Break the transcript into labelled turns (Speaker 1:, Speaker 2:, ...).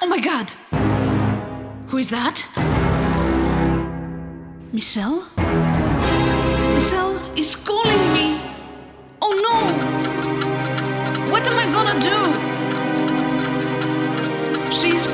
Speaker 1: Oh my god! Who is that? Michelle? Michelle is calling me! Oh no! What am I gonna do? She's